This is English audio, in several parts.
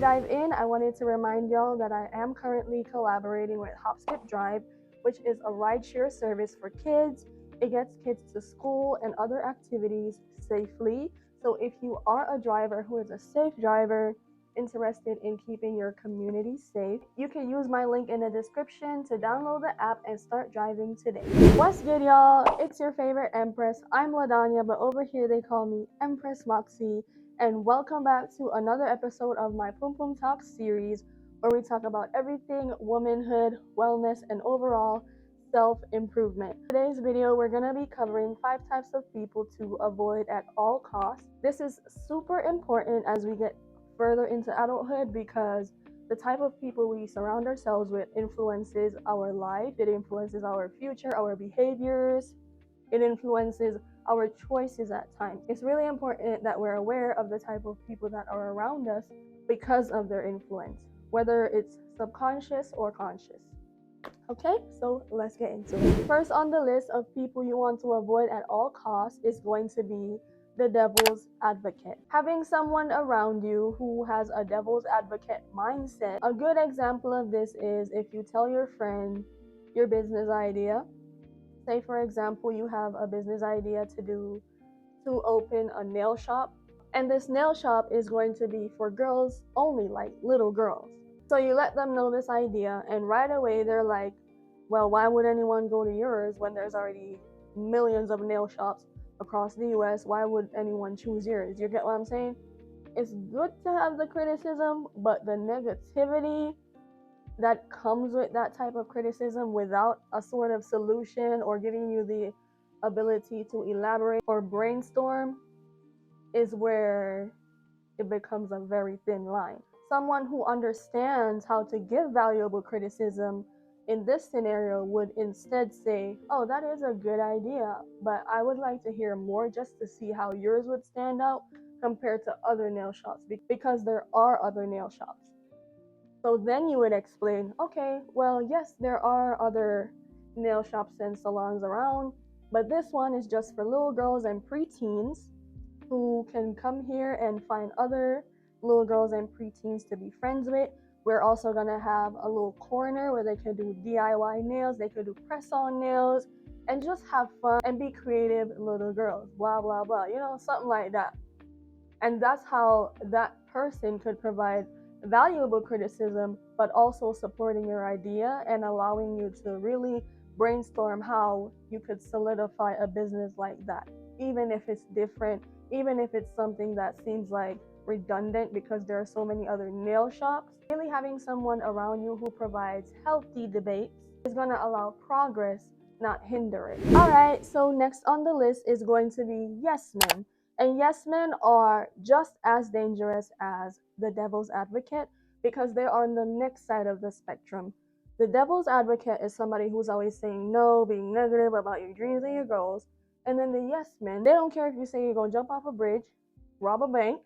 dive in, I wanted to remind y'all that I am currently collaborating with HopSkipDrive, which is a rideshare service for kids. It gets kids to school and other activities safely. So if you are a driver who is a safe driver, interested in keeping your community safe, you can use my link in the description to download the app and start driving today. What's good, y'all? It's your favorite Empress. I'm LaDanya, but over here they call me Empress Moxie, and welcome back to another episode of my PUM PUM Talks series, where we talk about everything womanhood, wellness, and overall self-improvement. Today's video, we're going to be covering 5 types of people to avoid at all costs. This is super important as we get further into adulthood because the type of people we surround ourselves with influences our life, it influences our future, our behaviors, it influences our choices at times. It's really important that we're aware of the type of people that are around us because of their influence, whether it's subconscious or conscious. Okay, so let's get into it. First on the list of people you want to avoid at all costs is going to be the devil's advocate. Having someone around you who has a devil's advocate mindset. A good example of this is if you tell your friend your business idea. Say for example, you have a business idea to open a nail shop, and this nail shop is going to be for girls only, like little girls. So you let them know this idea, and right away they're like, well, why would anyone go to yours when there's already millions of nail shops across the US? Why would anyone choose yours? You get what I'm saying? It's good to have the criticism, but the negativity that comes with that type of criticism without a sort of solution or giving you the ability to elaborate or brainstorm is where it becomes a very thin line. Someone who understands how to give valuable criticism in this scenario would instead say, oh, that is a good idea, but I would like to hear more just to see how yours would stand out compared to other nail shops, because there are other nail shops. So then you would explain, okay, well, yes, there are other nail shops and salons around, but this one is just for little girls and preteens who can come here and find other little girls and preteens to be friends with. We're also going to have a little corner where they can do DIY nails, they could do press-on nails, and just have fun and be creative little girls, blah, blah, blah, something like that. And that's how that person could provide valuable criticism, but also supporting your idea and allowing you to really brainstorm how you could solidify a business like that, even if it's different, even if it's something that seems like redundant because there are so many other nail shops. Really having someone around you who provides healthy debates is going to allow progress, not hinder it. All right, so next on the list is going to be yes men. And yes men are just as dangerous as the devil's advocate because they are on the next side of the spectrum. The devil's advocate is somebody who's always saying no, being negative about your dreams and your goals. And then the yes men, they don't care if you say you're going to jump off a bridge, rob a bank,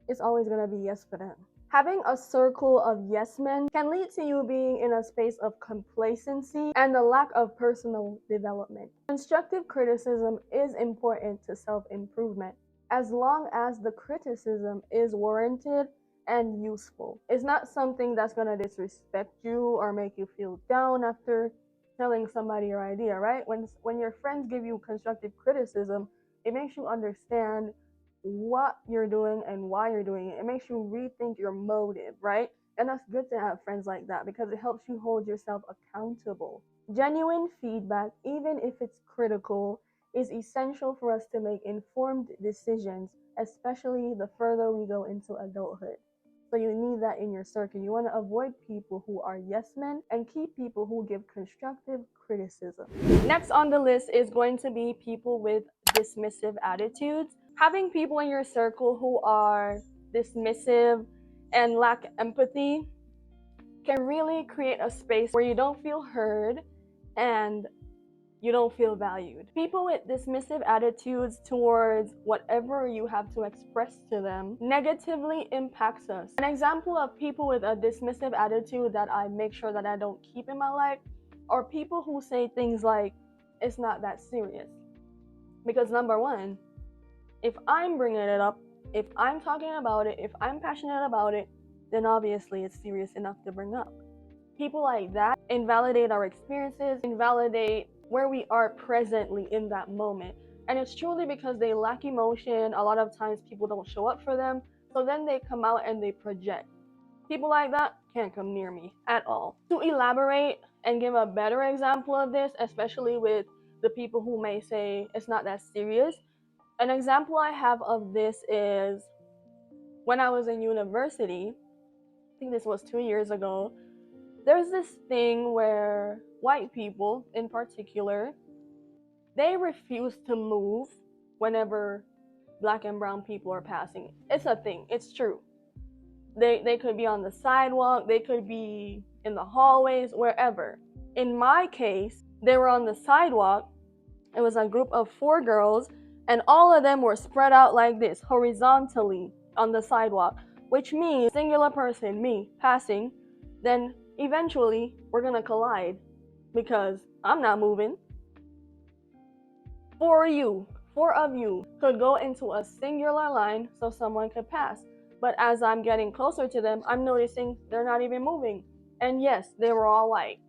it's always going to be yes for them. Having a circle of yes men can lead to you being in a space of complacency and a lack of personal development. Constructive criticism is important to self-improvement as long as the criticism is warranted and useful. It's not something that's going to disrespect you or make you feel down after telling somebody your idea, right? When your friends give you constructive criticism, it makes you understand what you're doing and why you're doing it. It makes you rethink your motive, right? And that's good to have friends like that because it helps you hold yourself accountable. Genuine feedback, even if it's critical, is essential for us to make informed decisions, especially the further we go into adulthood. So you need that in your circle. You want to avoid people who are yes men and keep people who give constructive criticism. Next on the list is going to be people with dismissive attitudes. Having people in your circle who are dismissive and lack empathy can really create a space where you don't feel heard and you don't feel valued. People with dismissive attitudes towards whatever you have to express to them negatively impacts us. An example of people with a dismissive attitude that I make sure that I don't keep in my life are people who say things like, it's not that serious. Because number one, if I'm bringing it up, if I'm talking about it, if I'm passionate about it, then obviously it's serious enough to bring up. People like that invalidate our experiences, invalidate where we are presently in that moment. And it's truly because they lack emotion. A lot of times people don't show up for them. So then they come out and they project. People like that can't come near me at all. To elaborate and give a better example of this, especially with the people who may say it's not that serious, an example I have of this is when I was in university. I think this was 2 years ago. There's this thing where white people in particular, they refuse to move whenever black and brown people are passing. It's a thing, it's true. They could be on the sidewalk, they could be in the hallways, wherever. In my case, they were on the sidewalk. It was a group of 4 girls, and all of them were spread out like this, horizontally on the sidewalk, which means singular person, me, passing, then eventually we're gonna collide because I'm not moving. 4 of you could go into a singular line so someone could pass. But as I'm getting closer to them, I'm noticing they're not even moving. And yes, they were all white.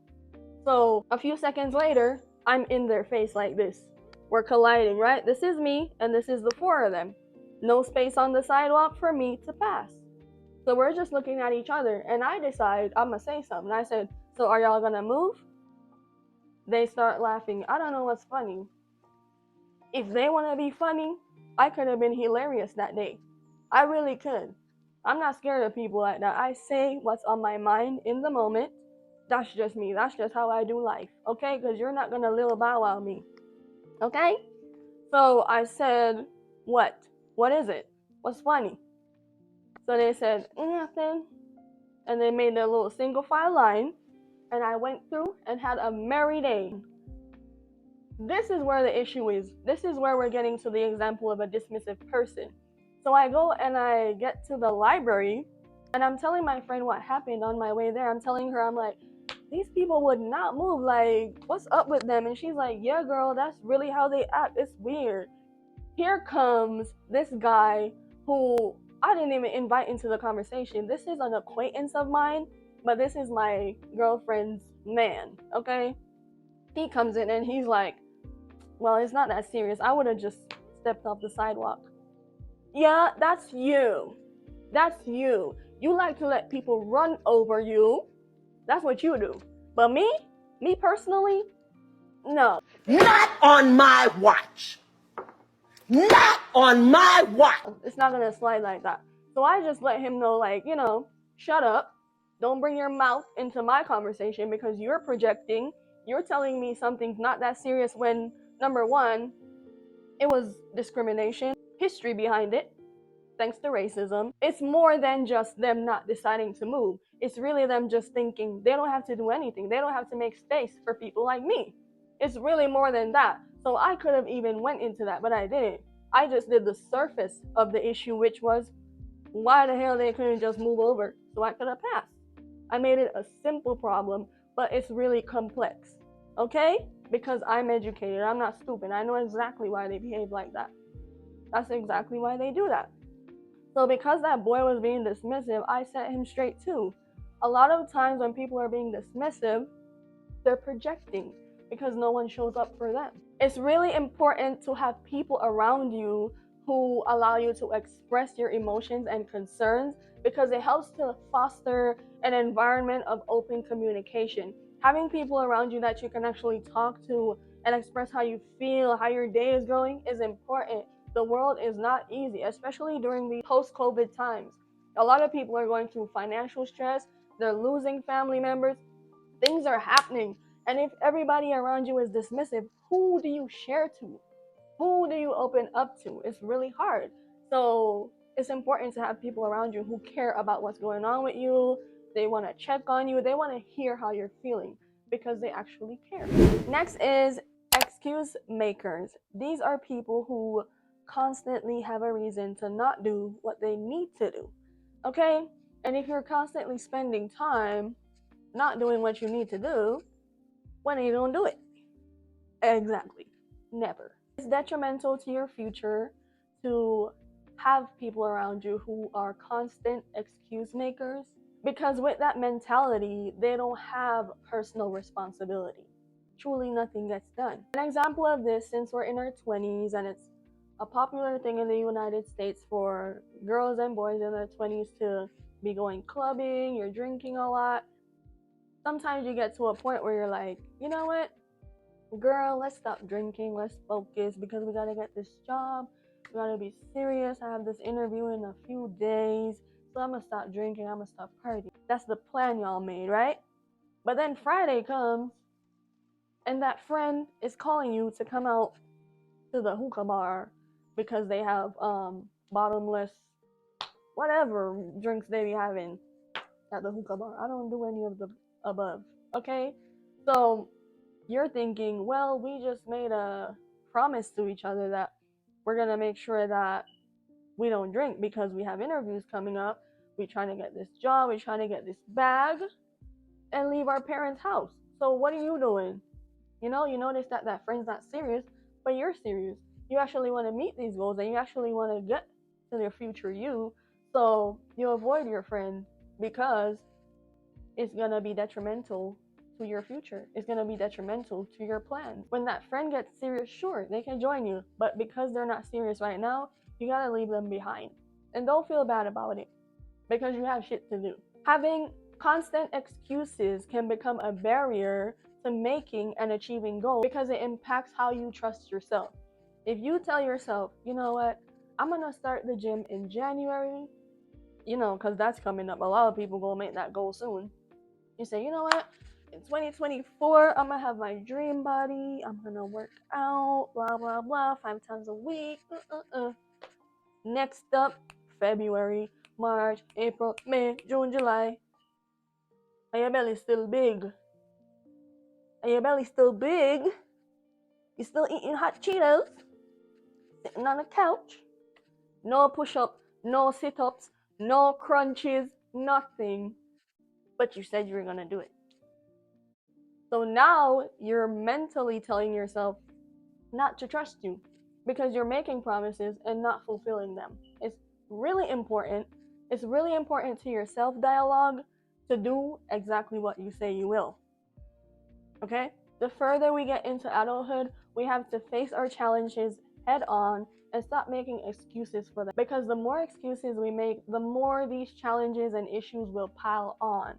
So a few seconds later, I'm in their face like this. We're colliding, right? This is me, and this is the 4 of them. No space on the sidewalk for me to pass. So we're just looking at each other, and I decide I'm gonna say something. I said, so are y'all gonna move? They start laughing. I don't know what's funny. If they wanna be funny, I could have been hilarious that day. I really could. I'm not scared of people like that. I say what's on my mind in the moment. That's just me. That's just how I do life. Okay? Because you're not gonna little bow wow me. Okay? So I said, what? What is it? What's funny? So they said, nothing. And they made their little single file line. And I went through and had a merry day. This is where the issue is. This is where we're getting to the example of a dismissive person. So I go and I get to the library, and I'm telling my friend what happened on my way there. I'm telling her, I'm like, these people would not move. Like, what's up with them? And she's like, yeah, girl, that's really how they act. It's weird. Here comes this guy who I didn't even invite into the conversation. This is an acquaintance of mine, but this is my girlfriend's man, okay? He comes in and he's like, well, it's not that serious. I would have just stepped off the sidewalk. Yeah, that's you. That's you. You like to let people run over you. That's what you do. But me personally, no. Not on my watch. Not on my watch. It's not gonna slide like that. So I just let him know, like, shut up. Don't bring your mouth into my conversation because you're projecting. You're telling me something's not that serious when, number one, it was discrimination, history behind it, thanks to racism. It's more than just them not deciding to move. It's really them just thinking they don't have to do anything. They don't have to make space for people like me. It's really more than that. So I could have even went into that, but I didn't. I just did the surface of the issue, which was why the hell they couldn't just move over so I could have passed. I made it a simple problem, but it's really complex. Okay? Because I'm educated. I'm not stupid. I know exactly why they behave like that. That's exactly why they do that. So because that boy was being dismissive, I set him straight too. A lot of times when people are being dismissive, they're projecting because no one shows up for them. It's really important to have people around you who allow you to express your emotions and concerns because it helps to foster an environment of open communication. Having people around you that you can actually talk to and express how you feel, how your day is going is important. The world is not easy, especially during the post-COVID times. A lot of people are going through financial stress, they're losing family members, things are happening. And if everybody around you is dismissive, who do you share to? Who do you open up to? It's really hard. So it's important to have people around you who care about what's going on with you. They want to check on you. They want to hear how you're feeling because they actually care. Next is excuse makers. These are people who constantly have a reason to not do what they need to do. Okay? And if you're constantly spending time not doing what you need to do, when are you going to do it? Exactly. Never. It's detrimental to your future to have people around you who are constant excuse makers, because with that mentality, they don't have personal responsibility. Truly nothing gets done. An example of this, since we're in our 20s and it's a popular thing in the United States for girls and boys in their 20s to be going clubbing, you're drinking a lot. Sometimes you get to a point where you're like, you know what, girl, let's stop drinking, let's focus because we gotta get this job, we gotta be serious. I have this interview in a few days, so I'm gonna stop drinking, I'm gonna stop partying. That's the plan y'all made, right? But then Friday comes and that friend is calling you to come out to the hookah bar because they have bottomless whatever drinks they be having at the hookah bar. I don't do any of the above. Okay? So you're thinking, well, we just made a promise to each other that we're gonna make sure that we don't drink because we have interviews coming up. We're trying to get this job, we're trying to get this bag and leave our parents' house. So what are you doing? You notice that that friend's not serious, but you're serious. You actually want to meet these goals and you actually want to get to their future you. So you avoid your friend because it's going to be detrimental to your future. It's going to be detrimental to your plans. When that friend gets serious, sure, they can join you. But because they're not serious right now, you got to leave them behind. And don't feel bad about it because you have shit to do. Having constant excuses can become a barrier to making and achieving goals because it impacts how you trust yourself. If you tell yourself, you know what, I'm going to start the gym in January, because that's coming up. A lot of people going to make that goal soon. You say, you know what, in 2024, I'm going to have my dream body. I'm going to work out, blah, blah, blah, 5 times a week. Next up, February, March, April, May, June, July. And your belly's still big. You're still eating hot Cheetos, sitting on the couch, no push-ups, no sit-ups, no crunches, nothing. But you said you were gonna do it. So now you're mentally telling yourself not to trust you because you're making promises and not fulfilling them. It's really important. It's really important to your self-dialogue to do exactly what you say you will. Okay? The further we get into adulthood, we have to face our challenges head on and stop making excuses for them. Because the more excuses we make, the more these challenges and issues will pile on.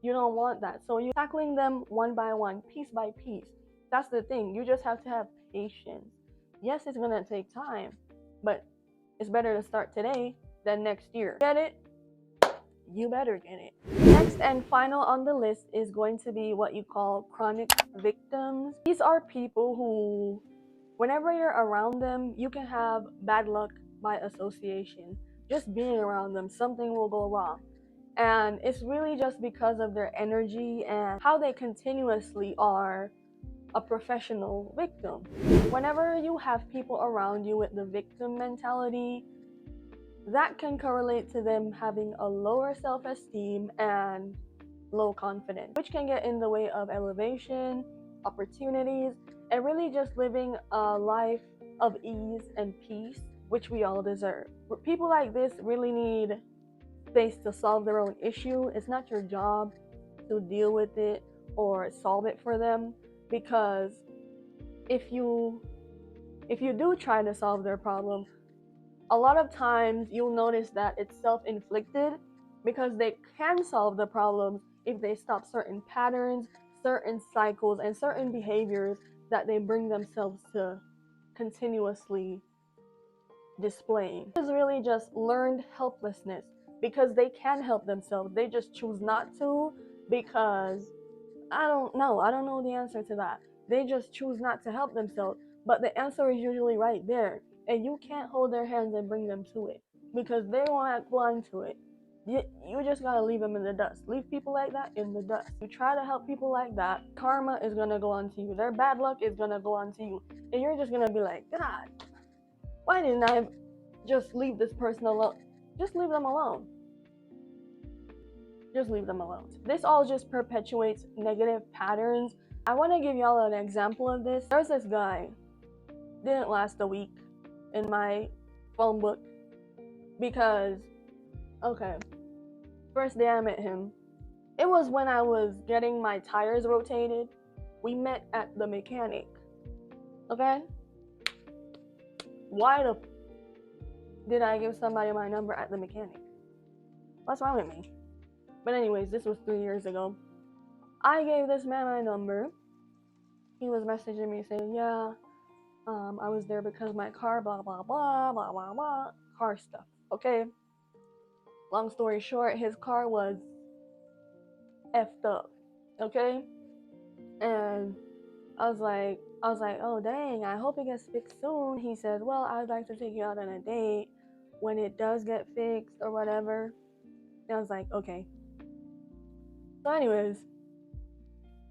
You don't want that. So you're tackling them one by one, piece by piece. That's the thing. You just have to have patience. Yes, it's going to take time, but it's better to start today than next year. Get it? You better get it. Next and final on the list is going to be what you call chronic victims. These are people who, whenever you're around them, you can have bad luck by association. Just being around them, something will go wrong. And it's really just because of their energy and how they continuously are a professional victim. Whenever you have people around you with the victim mentality, that can correlate to them having a lower self-esteem and low confidence, which can get in the way of elevation, opportunities, and really just living a life of ease and peace, which we all deserve. People like this really need space to solve their own issue. It's not your job to deal with it or solve it for them, because if you do try to solve their problem, a lot of times you'll notice that it's self-inflicted because they can solve the problem if they stop certain patterns, certain cycles, and certain behaviors that they bring themselves to continuously displaying. It's really just learned helplessness because they can help themselves. They just choose not to because I don't know the answer to that. They just choose not to help themselves, but the answer is usually right there. And you can't hold their hands and bring them to it because they won't act blind to it. You just gotta leave them in the dust. Leave people like that in the dust. You try to help people like that, karma is gonna go on to you. Their bad luck is gonna go on to you. And you're just gonna be like, God, why didn't I just leave this person alone? Just leave them alone. Just leave them alone. This all just perpetuates negative patterns. I wanna give y'all an example of this. There's this guy, didn't last a week in my phone book. because, okay, first day I met him, it was when I was getting my tires rotated. We met at the mechanic. Okay? Why the did I give somebody my number at the mechanic? What's wrong with me? But anyways, this was 3 years ago. I gave this man my number. He was messaging me saying, yeah, I was there because my car, blah, blah, blah, blah, blah, blah, car stuff. Okay? Long story short, his car was effed up. Okay? And I was like, oh dang, I hope it gets fixed soon. He said, well, I'd like to take you out on a date when it does get fixed or whatever. And I was like, okay. So anyways,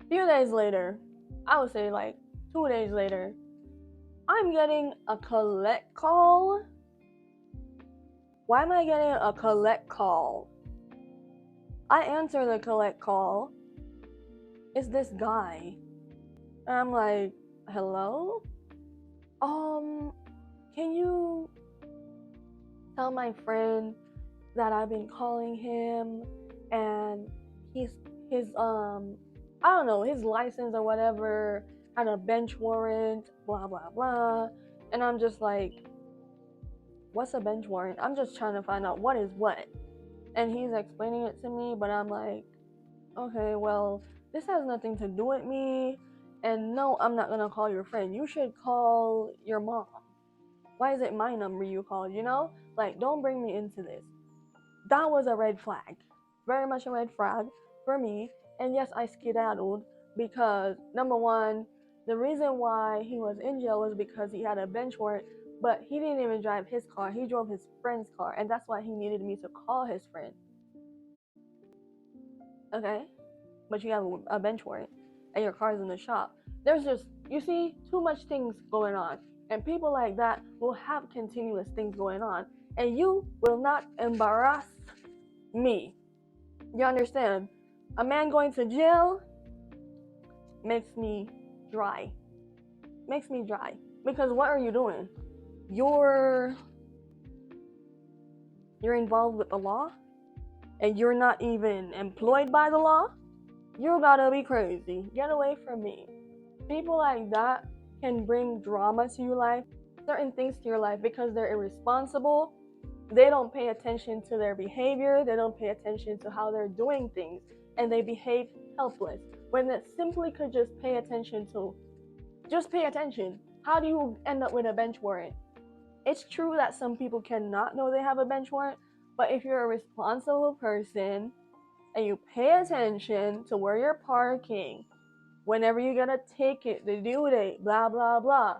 a few days later, I would say like 2 days later, I'm getting a collect call. Why am I getting a collect call? I answer the collect call. It's this guy. And I'm like, hello? Can you tell my friend that I've been calling him and his I don't know, his license or whatever had a bench warrant, blah blah blah. And I'm just like, what's a bench warrant? I'm just trying to find out what is what. And he's explaining it to me, but I'm like, okay, well, this has nothing to do with me. And no, I'm not gonna call your friend. You should call your mom. Why is it my number you called, you know? Like, don't bring me into this. That was a red flag. Very much a red flag for me. And yes, I skedaddled because, number one, the reason why he was in jail was because he had a bench warrant, but he didn't even drive his car. He drove his friend's car, and that's why he needed me to call his friend. Okay? But you have a bench warrant, and your car's in the shop. There's just, you see, too much things going on. And people like that will have continuous things going on. And you will not embarrass me. You understand? A man going to jail makes me dry. Makes me dry. Because what are you doing? You're involved with the law, and you're not even employed by the law? You gotta be crazy. Get away from me. People like that can bring drama to your life, certain things to your life, because they're irresponsible. They don't pay attention to their behavior. They don't pay attention to how they're doing things, and they behave helpless when they simply could just pay attention to, just pay attention. How do you end up with a bench warrant? It's true that some people cannot know they have a bench warrant, but if you're a responsible person and you pay attention to where you're parking, whenever you get a ticket, the due date, blah, blah, blah,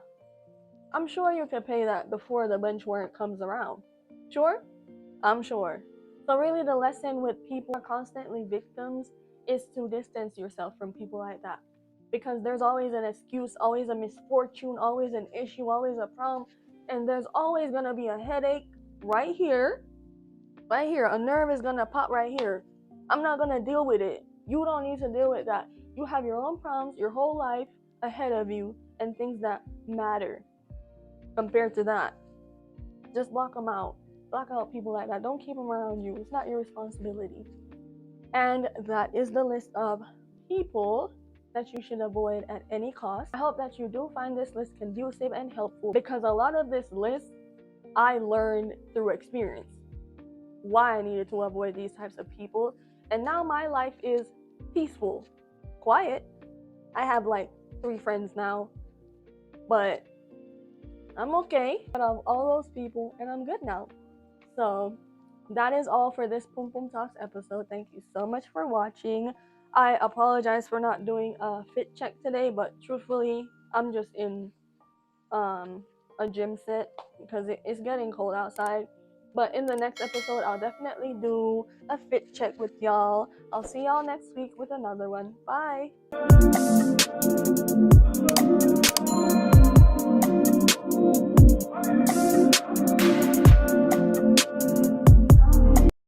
I'm sure you can pay that before the bench warrant comes around. Sure? I'm sure. So really the lesson with people who are constantly victims is to distance yourself from people like that. Because there's always an excuse, always a misfortune, always an issue, always a problem. And there's always going to be a headache right here. Right here. A nerve is going to pop right here. I'm not going to deal with it. You don't need to deal with that. You have your own problems, your whole life ahead of you, and things that matter compared to that. Just block them out. Block out people like that. Don't keep them around you. It's not your responsibility. And that is the list of people that you should avoid at any cost. I hope that you do find this list conducive and helpful, because a lot of this list I learned through experience why I needed to avoid these types of people. And now my life is peaceful, quiet. I have like 3 friends now, but I'm okay out of all those people, and I'm good now. So that is all for this PUM PUM Talks episode. Thank you so much for watching. I apologize for not doing a fit check today, but truthfully, I'm just in a gym set because it's getting cold outside. But in the next episode, I'll definitely do a fit check with y'all. I'll see y'all next week with another one. Bye.